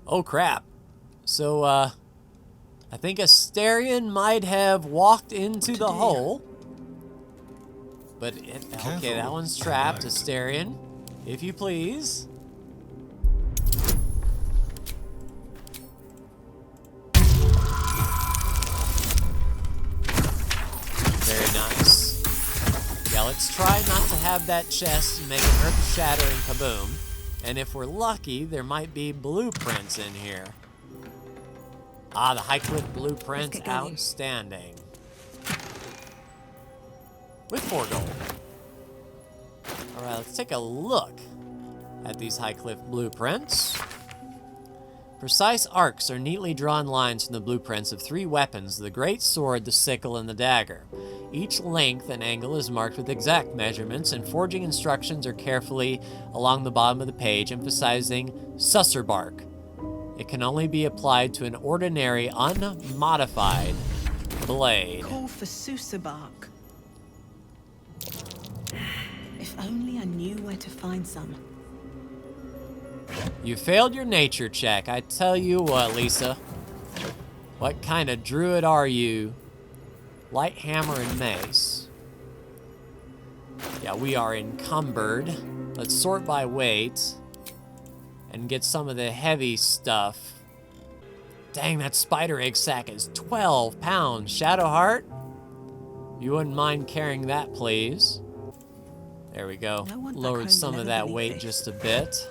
Oh, crap. So, I think Asterion might have walked into the hole. But, okay, that one's trapped. Asterion, if you please. Very nice. Yeah, let's try not to have that chest make an earth-shattering kaboom. And if we're lucky, there might be blueprints in here. Ah, the High Cliff blueprints, outstanding. With 4 gold. Alright, let's take a look at these High Cliff blueprints. Precise arcs are neatly drawn lines from the blueprints of 3 weapons, the great sword, the sickle, and the dagger. Each length and angle is marked with exact measurements, and forging instructions are carefully along the bottom of the page, emphasizing susser bark. It can only be applied to an ordinary, unmodified blade. Call for susser bark. If only I knew where to find some. You failed your nature check. I tell you what, Lisa. What kind of druid are you? Light hammer and mace. Yeah, we are encumbered. Let's sort by weight and get some of the heavy stuff. Dang, that spider egg sack is 12 pounds. Shadowheart, you wouldn't mind carrying that, please. There we go. Lowered some of that weight just a bit.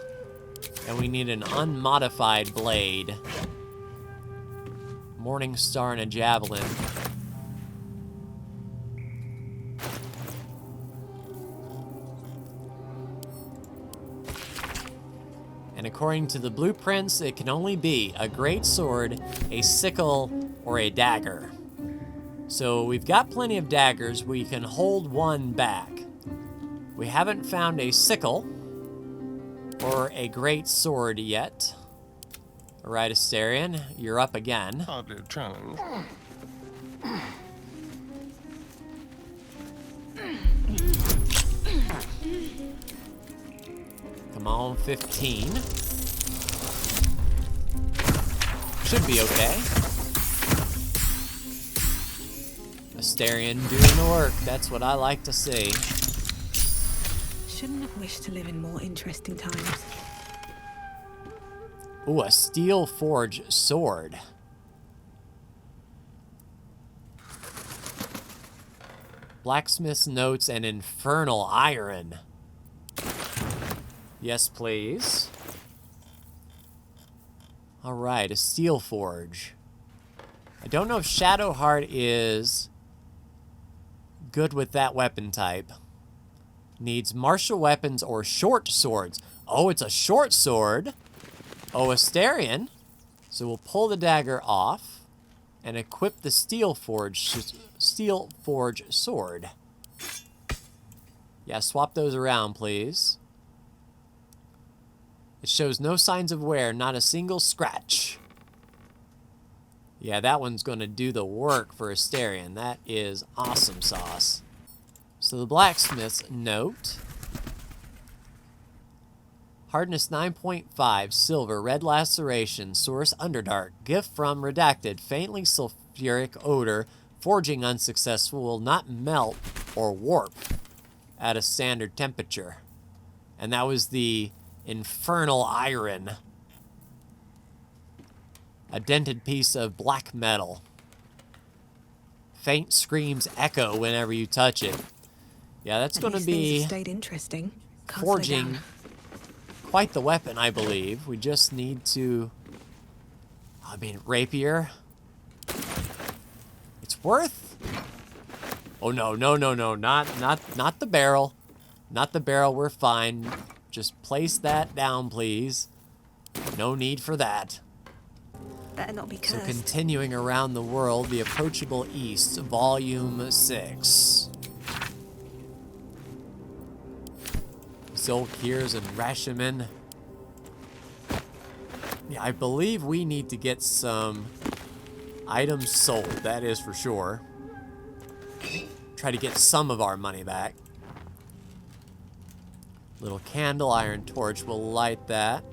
And we need an unmodified blade. Morning Star and a javelin. And according to the blueprints, it can only be a great sword, a sickle, or a dagger. So we've got plenty of daggers. We can hold one back. We haven't found a sickle or a great sword yet. All right, Asterion, you're up again. Hardly a challenge. Come on, 15. Should be okay. Asterion doing the work. That's what I like to see. Shouldn't have wished to live in more interesting times. Ooh, a steel forge sword. Blacksmith's notes and infernal iron. Yes, please. All right, a steel forge. I don't know if Shadowheart is good with that weapon type. Needs martial weapons or short swords. Oh, it's a short sword. Oh, Asterion. So we'll pull the dagger off and equip the steel forge sword. Yeah, swap those around, please. It shows no signs of wear, not a single scratch. Yeah, that one's going to do the work for Asterion. That is awesome sauce. So the blacksmith's note. Hardness 9.5, silver, red laceration, source underdark, gift from redacted, faintly sulfuric odor, forging unsuccessful, will not melt or warp at a standard temperature. And that was the infernal iron. A dented piece of black metal. Faint screams echo whenever you touch it. Yeah, that's going to be forging quite the weapon, I believe. We just need to, rapier. It's worth. Oh no, not the barrel. Not the barrel, we're fine. Just place that down, please. No need for that. Better not be cursed. So continuing around the world, The Approachable East, Volume 6. Zolkirs and Rashiman. Yeah, I believe we need to get some items sold, that is for sure. Try to get some of our money back. Little candle, iron torch, we'll light that.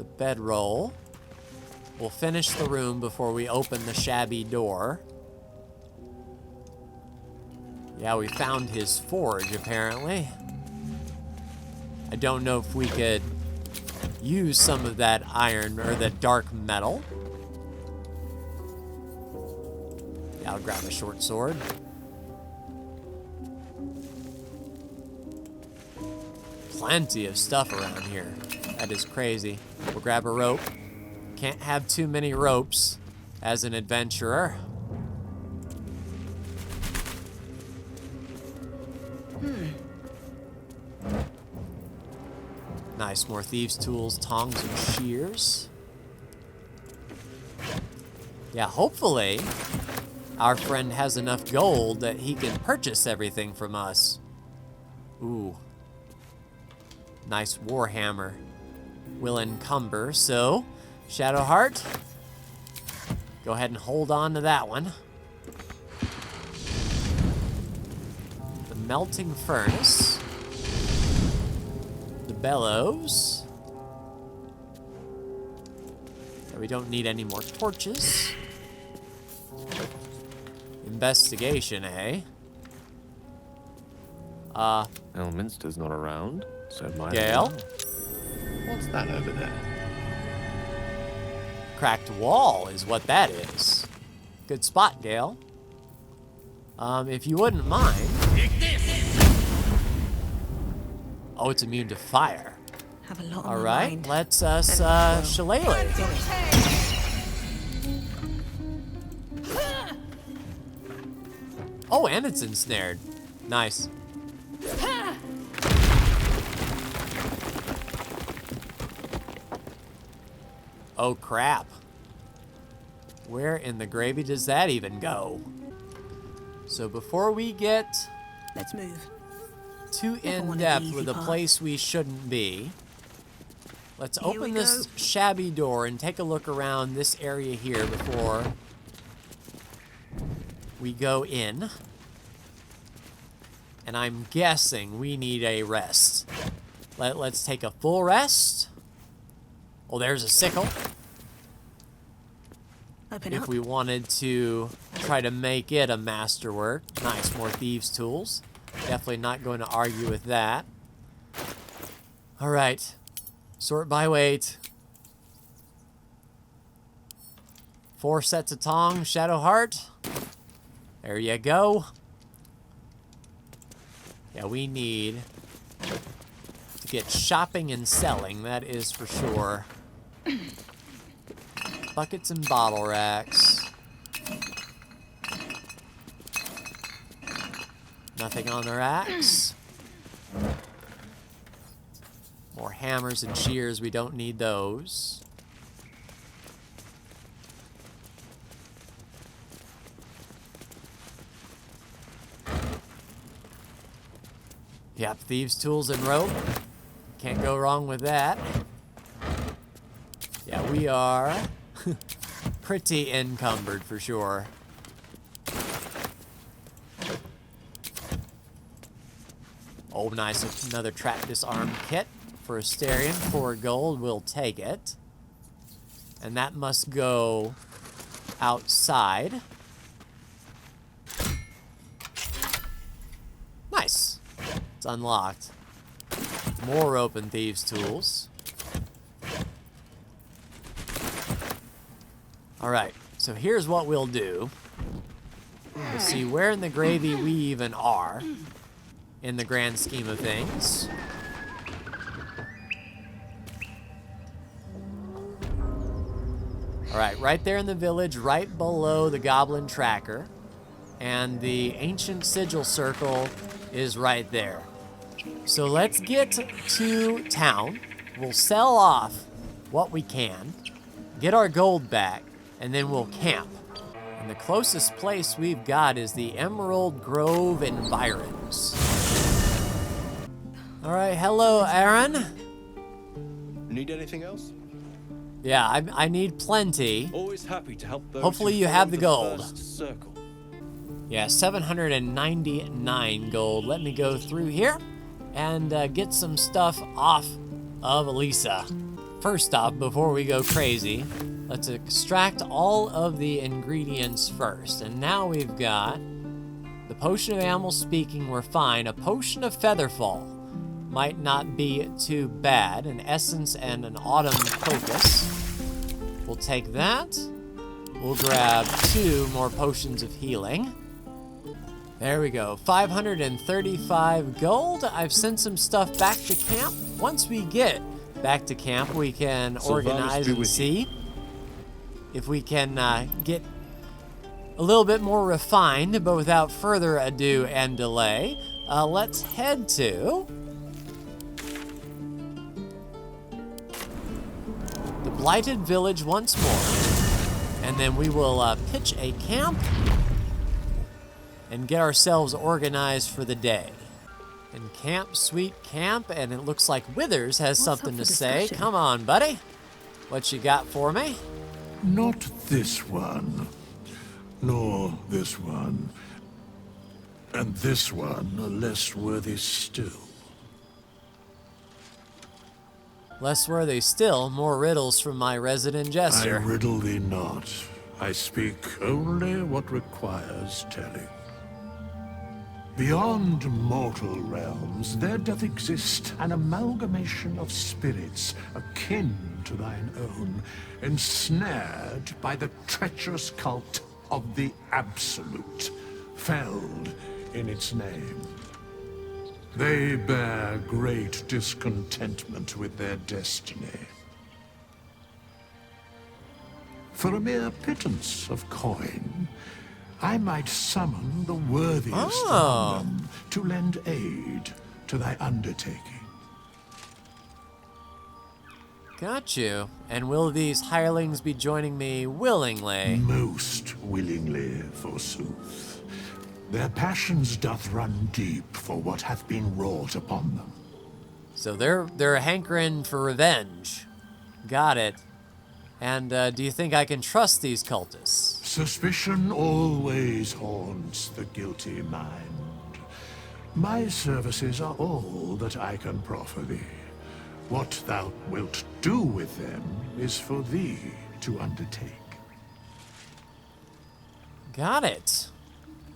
the bedroll. We'll finish the room before we open the shabby door. Yeah, we found his forge, apparently. I don't know if we could use some of that iron or the dark metal. Yeah, I'll grab a short sword. Plenty of stuff around here. That is crazy. We'll grab a rope. Can't have too many ropes as an adventurer. Nice, more thieves' tools, tongs, and shears. Yeah, hopefully our friend has enough gold that he can purchase everything from us. Ooh. Nice warhammer. Will encumber, so Shadowheart, go ahead and hold on to that one. The melting furnace. The bellows. We don't need any more torches. Investigation, eh? Elminster's not around, so might Gale? as well. What's that over there? Cracked wall is what that is. Good spot, Gale. If you wouldn't mind. Oh, it's immune to fire. Have a lot on All my right, mind. let's shillelagh. Oh, and it's ensnared. Nice. Oh, crap. Where in the gravy does that even go? So before we get Let's move. too Never wanted the in-depth easy with a path. place we shouldn't be, let's Here open we this go. shabby door and take a look around this area here before we go in. And I'm guessing we need a rest. Let's take a full rest. Oh, there's a sickle. Open If up. we wanted to try to make it a masterwork. Nice, more thieves' tools. Definitely not going to argue with that. All right, sort by weight. 4 sets of tongs, Shadowheart. There you go. Yeah, we need to get shopping and selling, that is for sure. Buckets and bottle racks. Nothing on the racks. More hammers and shears, we don't need those. Yep, thieves' tools and rope. Can't go wrong with that. Yeah, we are pretty encumbered for sure. Oh, nice. Another trap disarm kit for Asterion. 4 gold. We'll take it. And that must go outside. Nice. It's unlocked. More open thieves' tools. Alright, so here's what we'll do. Let's see where in the gravy we even are in the grand scheme of things. Alright, right there in the village, right below the goblin tracker. And the ancient sigil circle is right there. So let's get to town. We'll sell off what we can, get our gold back, and then we'll camp. And the closest place we've got is the Emerald Grove environs. All right, hello, Aaron. Need anything else? Yeah, I need plenty. Always happy to help those. Hopefully who you follow have the gold. first circle. Yeah, 799 gold. Let me go through here and get some stuff off of Elisa. First off, before we go crazy, let's extract all of the ingredients first. And now we've got the potion of animal speaking, we're fine. A potion of featherfall might not be too bad. An essence and an autumn crocus. We'll take that. We'll grab 2 more potions of healing. There we go, 535 gold. I've sent some stuff back to camp. Once we get back to camp, we can organize and see if we can get a little bit more refined, but without further ado and delay, let's head to the Blighted Village once more, and then we will pitch a camp and get ourselves organized for the day. And camp, sweet camp, and it looks like Withers has something to say. Come on, buddy. What you got for me? Not this one, nor this one, and this one are less worthy still. Less worthy still, more riddles from my resident jester. I riddle thee not. I speak only what requires telling. Beyond mortal realms, there doth exist an amalgamation of spirits akin to thine own, ensnared by the treacherous cult of the Absolute, felled in its name. They bear great discontentment with their destiny. For a mere pittance of coin, I might summon the worthiest among them to lend aid to thy undertaking. Got you. And will these hirelings be joining me willingly? Most willingly, forsooth. Their passions doth run deep for what hath been wrought upon them. So they're hankering for revenge. Got it. And do you think I can trust these cultists? Suspicion always haunts the guilty mind. My services are all that I can proffer thee. What thou wilt do with them is for thee to undertake. Got it.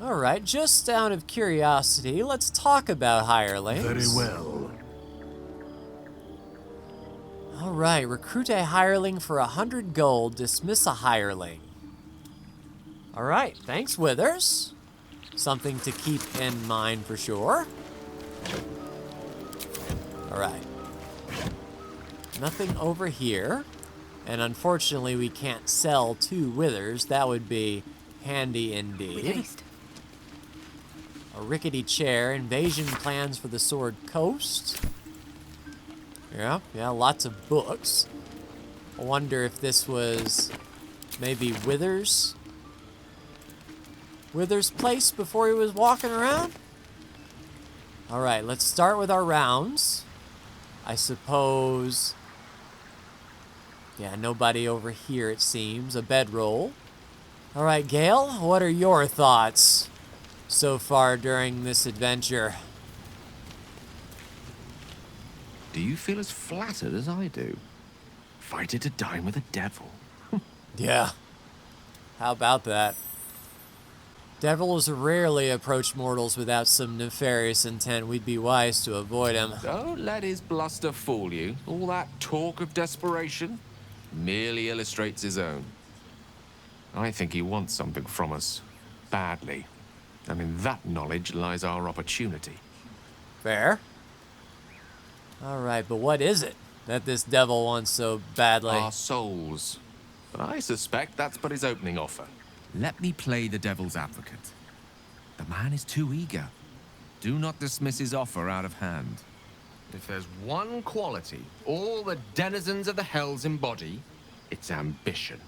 All right, just out of curiosity, let's talk about hirelings. Very well. All right, recruit a hireling for 100 gold, dismiss a hireling. All right, thanks, Withers. Something to keep in mind for sure. All right. Nothing over here. And unfortunately, we can't sell to Withers. That would be handy With indeed. haste. A rickety chair, invasion plans for the Sword Coast. Yeah, lots of books. I wonder if this was maybe Withers' place before he was walking around? All right, let's start with our rounds. I suppose... Yeah, nobody over here, it seems. A bedroll. All right, Gale, what are your thoughts so far during this adventure? Do you feel as flattered as I do? Fighting to dine with a devil. Yeah. How about that? Devils rarely approach mortals without some nefarious intent. We'd be wise to avoid him. Don't let his bluster fool you. All that talk of desperation merely illustrates his own. I think he wants something from us. Badly. And in that knowledge lies our opportunity. Fair. All right, but what is it that this devil wants so badly? Our souls. But I suspect that's but his opening offer. Let me play the devil's advocate. The man is too eager. Do not dismiss his offer out of hand. If there's one quality all the denizens of the hells embody, it's ambition.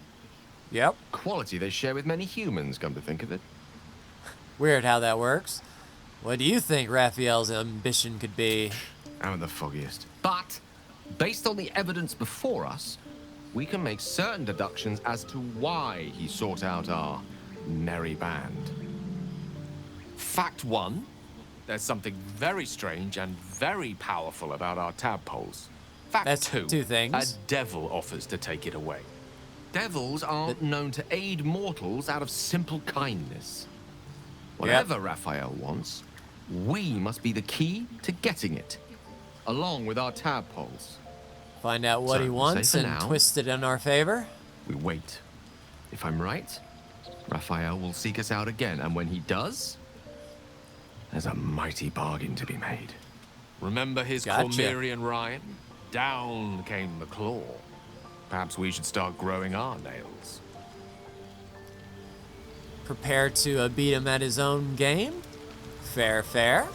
Yep. Quality they share with many humans, come to think of it. Weird how that works. What do you think Raphael's ambition could be? I'm the foggiest. But, based on the evidence before us, we can make certain deductions as to why he sought out our merry band. Fact 1, there's something very strange and very powerful about our tadpoles. Fact That's two things. A devil offers to take it away. Devils aren't known to aid mortals out of simple kindness. Whatever Raphael wants, we must be the key to getting it, along with our tadpoles. Find out what So, he wants say for and now. twist it in our favor. We wait. If I'm right, Raphael will seek us out again, and when he does, there's a mighty bargain to be made. Remember his Gotcha. Cormyrean rhyme? Down came the claw. Perhaps we should start growing our nails. Prepare to beat him at his own game. Fair, fair.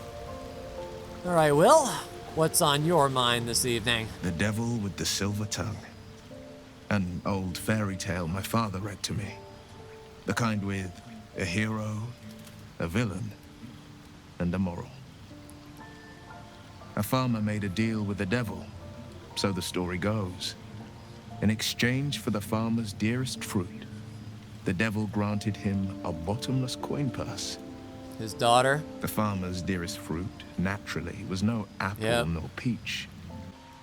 All right, Will, what's on your mind this evening? The Devil with the Silver Tongue. An old fairy tale my father read to me. The kind with a hero, a villain, and a moral. A farmer made a deal with the devil, so the story goes. In exchange for the farmer's dearest fruit, the devil granted him a bottomless coin purse. His daughter? The farmer's dearest fruit, naturally, was no apple nor peach,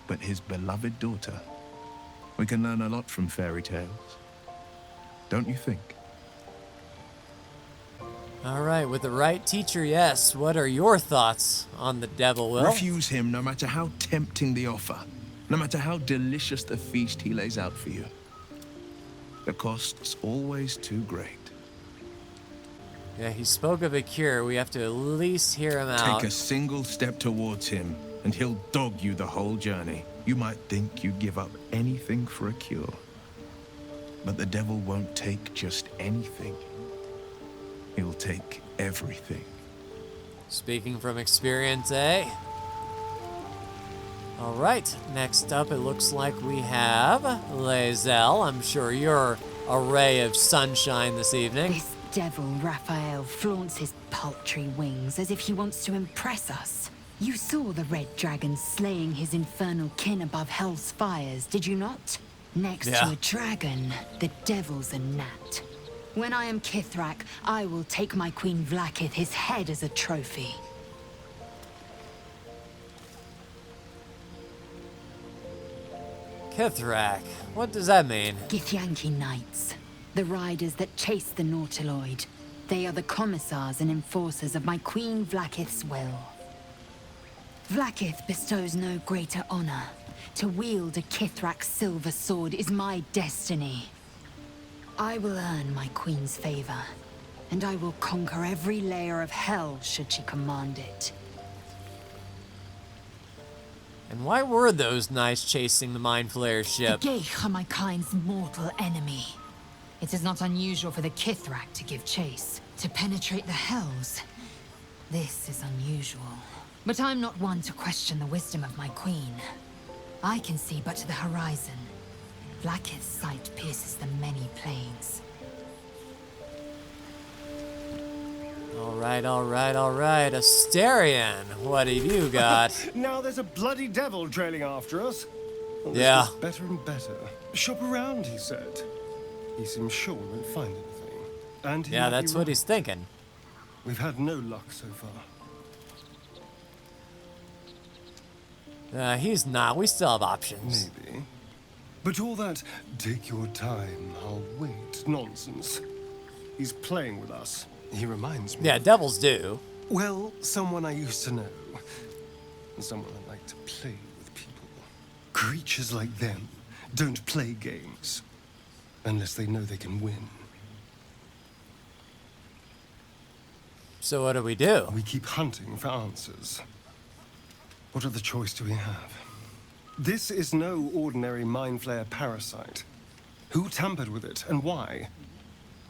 but his beloved daughter. We can learn a lot from fairy tales, don't you think? All right, with the right teacher, yes. What are your thoughts on the devil, Will? Refuse him no matter how tempting the offer, no matter how delicious the feast he lays out for you. The cost's always too great. Yeah, he spoke of a cure. We have to at least hear him out. Take a single step towards him, and he'll dog you the whole journey. You might think you'd give up anything for a cure. But the devil won't take just anything. He'll take everything. Speaking from experience, eh? All right, next up, it looks like we have Lae'zel. I'm sure you're a ray of sunshine this evening. This devil Raphael flaunts his paltry wings as if he wants to impress us. You saw the red dragon slaying his infernal kin above hell's fires, did you not? Next to a dragon, the devil's a gnat. When I am Kithrak, I will take my Queen Vlaakith his head as a trophy. Kithrak, what does that mean? Githyanki Knights, the riders that chase the Nautiloid. They are the commissars and enforcers of my Queen Vlaakith's will. Vlaakith bestows no greater honor. To wield a Kithrak's silver sword is my destiny. I will earn my queen's favor, and I will conquer every layer of hell should she command it. And why were those knights chasing the Mind Flayer The ship? Geich are my kind's mortal enemy. It is not unusual for the Kithrak to give chase, to penetrate the hells. This is unusual. But I'm not one to question the wisdom of my queen. I can see but to the horizon. Vlaakith's sight pierces the many planes. All right, all right, all right. Asterion, what have you got? Now there's a bloody devil trailing after us. Well, this Yeah. gets better and better. Shop around, he said. He seems sure we won't find anything. And he Yeah, might be that's what right. he's thinking. We've had no luck so far. He's not. We still have options. Maybe. But all that, take your time, I'll wait, nonsense. He's playing with us. He reminds me. Yeah, devils do. Well, someone I used to know. Someone I like to play with people. Creatures like them don't play games. Unless they know they can win. So what do we do? We keep hunting for answers. What other choice do we have? This is no ordinary Mind Flayer parasite. Who tampered with it, and why?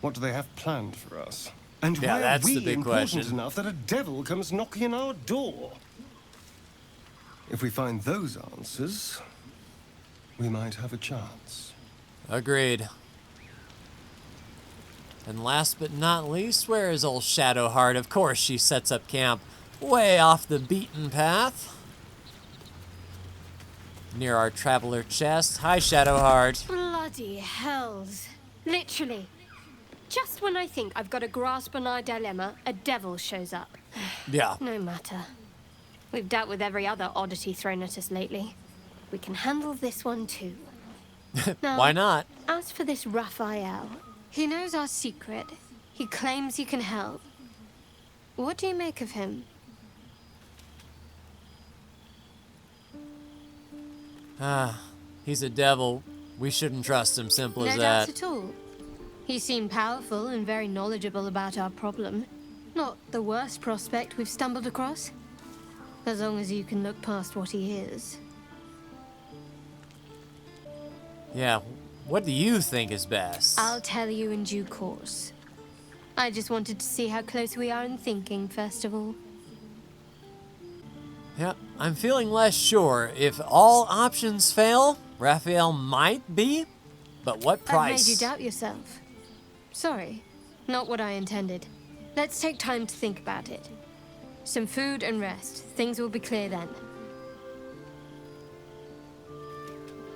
What do they have planned for us? And Yeah, why that's are we the big important question. enough that a devil comes knocking on our door? If we find those answers, we might have a chance. Agreed. And last but not least, where is old Shadowheart? Of course, she sets up camp way off the beaten path. Near our traveler chest. Hi, Shadowheart. Bloody hells. Literally. Just when I think I've got a grasp on our dilemma, a devil shows up. Yeah. No matter. We've dealt with every other oddity thrown at us lately. We can handle this one too. Now, Why not? as for this Raphael, he knows our secret. He claims he can help. What do you make of him? He's a devil. We shouldn't trust him, simple as No that. doubt at all. He seemed powerful and very knowledgeable about our problem. Not the worst prospect we've stumbled across. As long as you can look past what he is. Yeah, what do you think is best? I'll tell you in due course. I just wanted to see how close we are in thinking, first of all. Yep, I'm feeling less sure. If all options fail, Raphael might be, but what price? I've made you doubt yourself. Sorry, not what I intended. Let's take time to think about it. Some food and rest. Things will be clear then.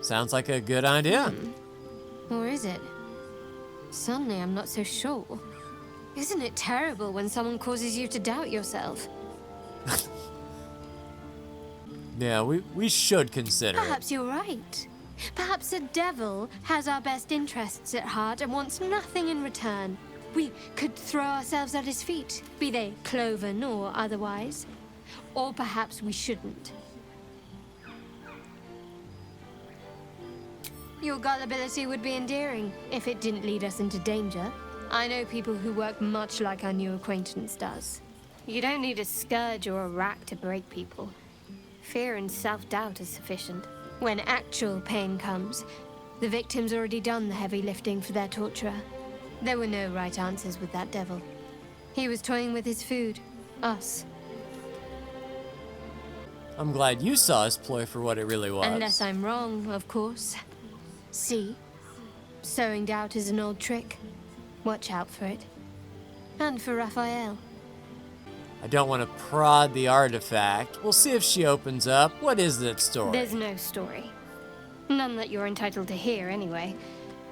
Sounds like a good idea. Or is it? Suddenly I'm not so sure. Isn't it terrible when someone causes you to doubt yourself? Yeah, we should consider it. Perhaps you're right. Perhaps a devil has our best interests at heart and wants nothing in return. We could throw ourselves at his feet, be they cloven or otherwise. Or perhaps we shouldn't. Your gullibility would be endearing if it didn't lead us into danger. I know people who work much like our new acquaintance does. You don't need a scourge or a rack to break people. Fear and self-doubt is sufficient. When actual pain comes, the victim's already done the heavy lifting for their torturer. There were no right answers with that devil. He was toying with his food. Us. I'm glad you saw his ploy for what it really was. Unless I'm wrong, of course. See? Sowing doubt is an old trick. Watch out for it. And for Raphael. I don't want to prod the artifact. We'll see if she opens up. What is that story? There's no story. None that you're entitled to hear, anyway.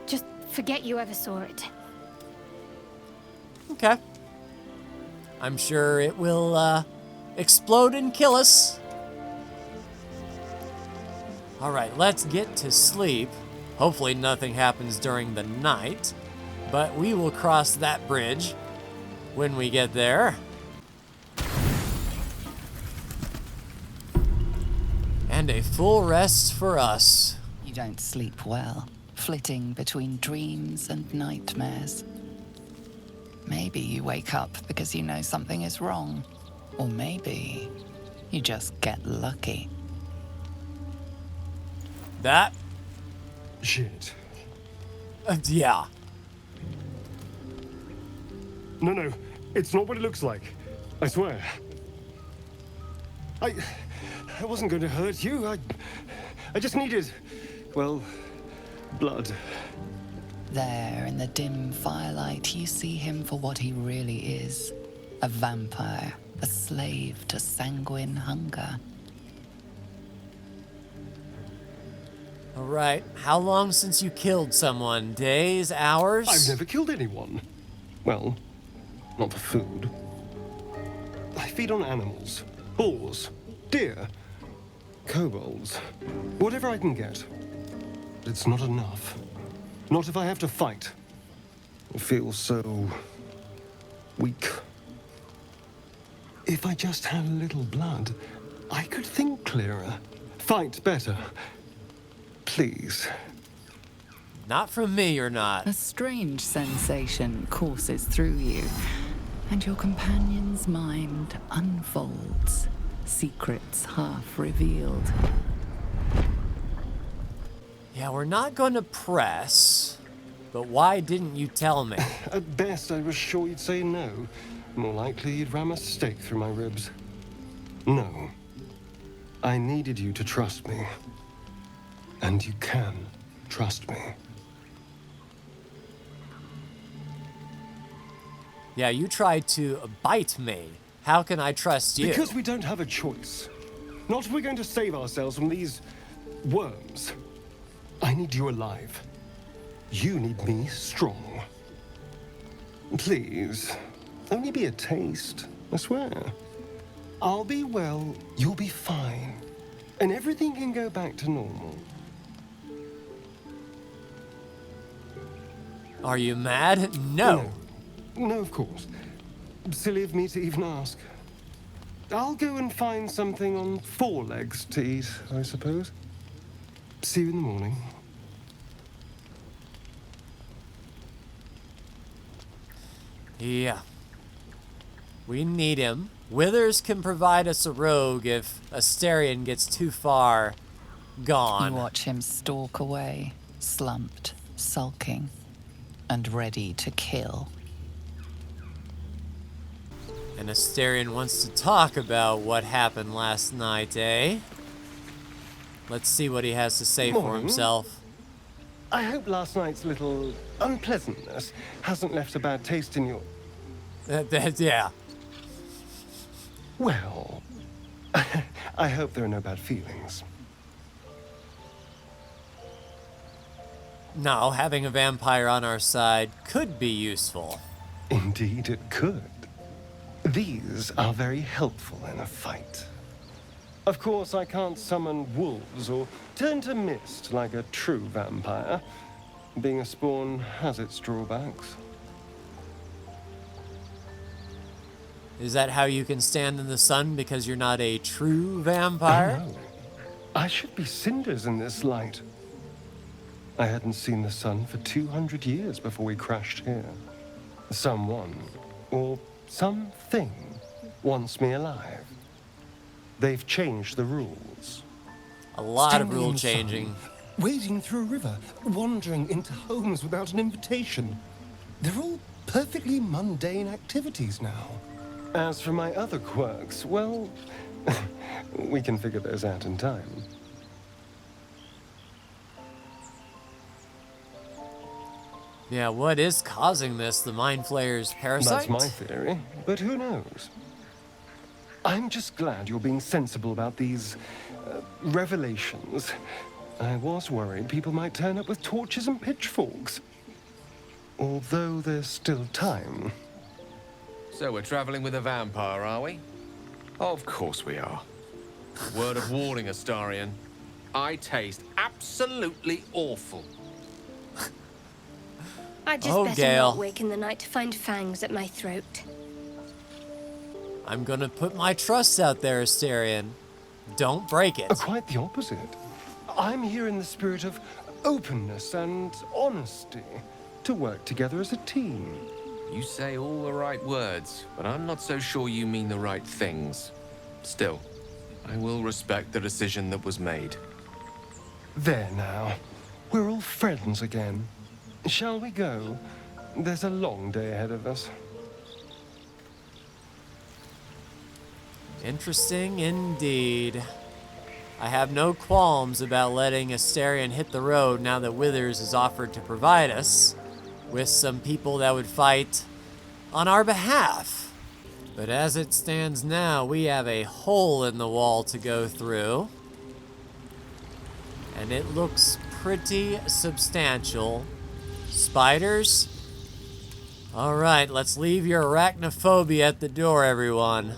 Just forget you ever saw it. Okay. I'm sure it will explode and kill us. All right, let's get to sleep. Hopefully nothing happens during the night, but we will cross that bridge when we get there. And a full rest for us. You don't sleep well, flitting between dreams and nightmares. Maybe you wake up because you know something is wrong. Or maybe you just get lucky. That? Shit. Yeah. No, it's not what it looks like. I swear. I wasn't going to hurt you. I just needed, well, blood. There, in the dim firelight, you see him for what he really is. A vampire, a slave to sanguine hunger. All right, how long since you killed someone? Days, hours? I've never killed anyone. Well, not for food. I feed on animals. Boars, deer, kobolds, whatever I can get. But it's not enough. Not if I have to fight. I feel so weak. If I just had a little blood, I could think clearer, fight better. Please. Not from me, you're not. A strange sensation courses through you, and your companion's mind unfolds, secrets half revealed. Yeah, we're not going to press, but why didn't you tell me? At best, I was sure you'd say no. More likely, you'd ram a stake through my ribs. No. I needed you to trust me. And you can trust me. Yeah, you tried to bite me. How can I trust you? Because we don't have a choice. Not if we're going to save ourselves from these worms. I need you alive. You need me strong. Please, only be a taste, I swear. I'll be well, you'll be fine. and everything can go back to normal. Are you mad? No. No, of course. Silly of me to even ask. I'll go and find something on 4 legs to eat, I suppose. See you in the morning. Yeah. We need him. Withers can provide us a rogue if Astarion gets too far gone. You watch him stalk away, slumped, sulking, and ready to kill. And Astarion wants to talk about what happened last night, eh? Let's see what he has to say for Morning. himself. I hope last night's little unpleasantness hasn't left a bad taste in your... Yeah. Well, I hope there are no bad feelings. No, having a vampire on our side could be useful. Indeed it could. These are very helpful in a fight. Of course, I can't summon wolves or turn to mist like a true vampire. Being a spawn has its drawbacks. Is that how you can stand in the sun because you're not a true vampire? No. I should be cinders in this light. I hadn't seen the sun for 200 years before we crashed here. Someone, or something, wants me alive. They've changed the rules. A lot of Standing rule in the sun, changing. wading through a river, wandering into homes without an invitation. They're all perfectly mundane activities now. As for my other quirks, well, we can figure those out in time. Yeah, what is causing this? The Mind Flayer's parasite? That's my theory, but who knows? I'm just glad you're being sensible about these revelations. I was worried people might turn up with torches and pitchforks. Although there's still time. So we're traveling with a vampire, are we? Of course we are. Word of warning, Astarion. I taste absolutely awful. I'd just Oh, better Gale. not wake in the night to find fangs at my throat. I'm gonna put my trust out there, Astarion. Don't break it. Quite the opposite. I'm here in the spirit of openness and honesty to work together as a team. You say all the right words, but I'm not so sure you mean the right things. Still, I will respect the decision that was made. There now. We're all friends again. Shall we go? There's a long day ahead of us. Interesting indeed. I have no qualms about letting Astarion hit the road now that Withers has offered to provide us with some people that would fight on our behalf. But as it stands now, we have a hole in the wall to go through. And it looks pretty substantial. Spiders? Alright, let's leave your arachnophobia at the door, everyone.